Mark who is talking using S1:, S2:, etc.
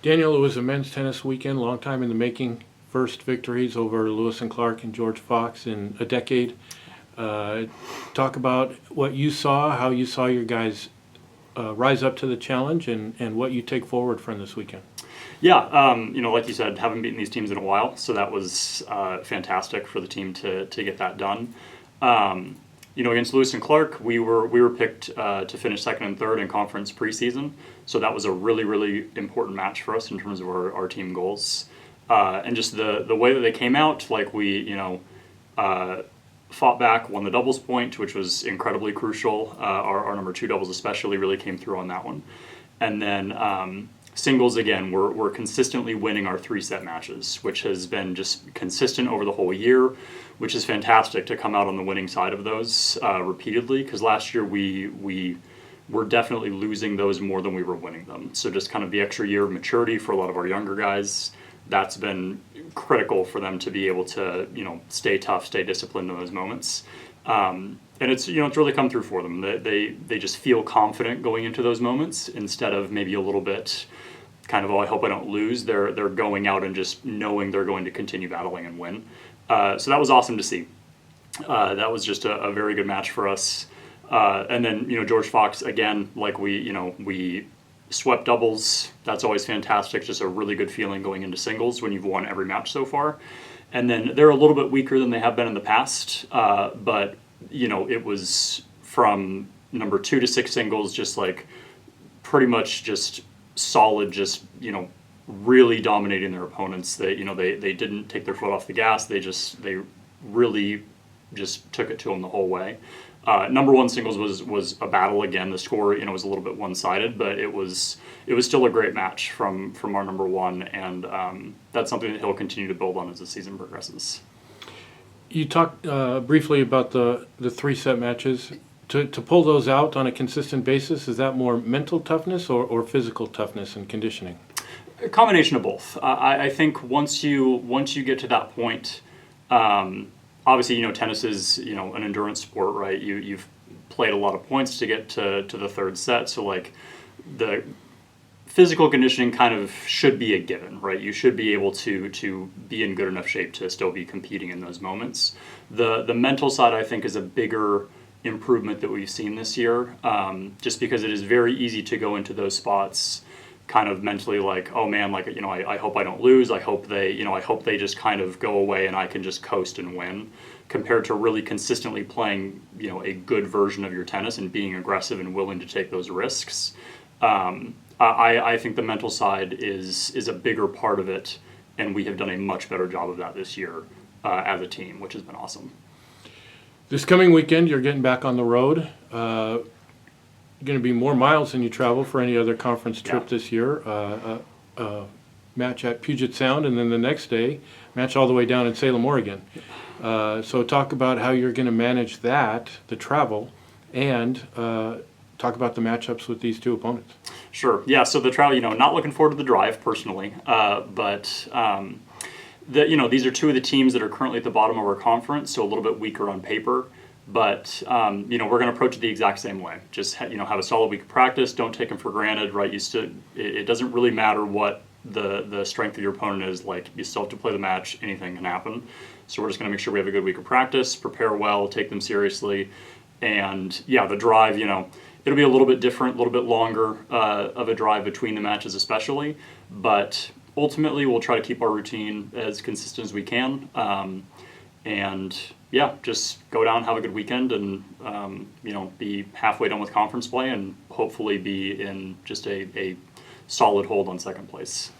S1: Daniel, it was a men's tennis weekend, long time in the making. First victories over Lewis and Clark and George Fox in a decade. Talk about what you saw, how you saw your guys rise up to the challenge, and what you take forward from this weekend.
S2: Yeah, like you said, haven't beaten these teams in a while, so that was fantastic for the team to get that done. Against Lewis and Clark, we were picked to finish second and third in conference preseason, so that was a really, really important match for us in terms of our team goals. And just the way that they came out, like we, fought back, won the doubles point, which was incredibly crucial. Our number two doubles especially really came through on that one. And then singles, again, we're consistently winning our 3-set matches, which has been just consistent over the whole year, which is fantastic to come out on the winning side of those repeatedly, because last year we were definitely losing those more than we were winning them. So just kind of the extra year of maturity for a lot of our younger guys, that's been critical for them to be able to, stay tough, stay disciplined in those moments. And it's really come through for them. They just feel confident going into those moments instead of maybe a little bit kind of, oh, I hope I don't lose. They're going out and just knowing they're going to continue battling and win. So that was awesome to see. That was just a very good match for us. And then, George Fox, again, like we swept doubles. That's always fantastic. Just a really good feeling going into singles when you've won every match so far. And then they're a little bit weaker than they have been in the past, but it was from number 2 to 6 singles, just like pretty much just solid, just really dominating their opponents. They didn't take their foot off the gas. They really just took it to them the whole way. Number 1 singles was a battle again. The score was a little bit one-sided, but it was still a great match from our number 1, and that's something that he'll continue to build on as the season progresses.
S1: You talked briefly about the 3-set matches. To pull those out on a consistent basis, is that more mental toughness or physical toughness and conditioning?
S2: A combination of both. I think once you get to that point. Obviously, tennis is, an endurance sport, right? You've played a lot of points to get to the 3rd set, so like the physical conditioning kind of should be a given, right? You should be able to be in good enough shape to still be competing in those moments. The mental side, I think, is a bigger improvement that we've seen this year, just because it is very easy to go into those spots kind of mentally like, oh man, like, I hope I don't lose. I hope they just kind of go away and I can just coast and win, compared to really consistently playing, a good version of your tennis and being aggressive and willing to take those risks. I think the mental side is a bigger part of it, and we have done a much better job of that this year as a team, which has been awesome.
S1: This coming weekend, you're getting back on the road. Going to be more miles than you travel for any other conference trip this year. Match at Puget Sound, and then the next day, match all the way down in Salem, Oregon. So talk about how you're going to manage that, the travel, and talk about the matchups with these two opponents.
S2: Sure. Yeah. So the travel, not looking forward to the drive personally, but these are two of the teams that are currently at the bottom of our conference, so a little bit weaker on paper. But we're going to approach it the exact same way. Just have a solid week of practice. Don't take them for granted, right? It doesn't really matter what the strength of your opponent is. Like, you still have to play the match. Anything can happen. So we're just going to make sure we have a good week of practice, prepare well, take them seriously, and the drive. It'll be a little bit different, a little bit longer of a drive between the matches, especially. But ultimately, we'll try to keep our routine as consistent as we can. Just go down, have a good weekend, and be halfway done with conference play, and hopefully be in just a solid hold on second place.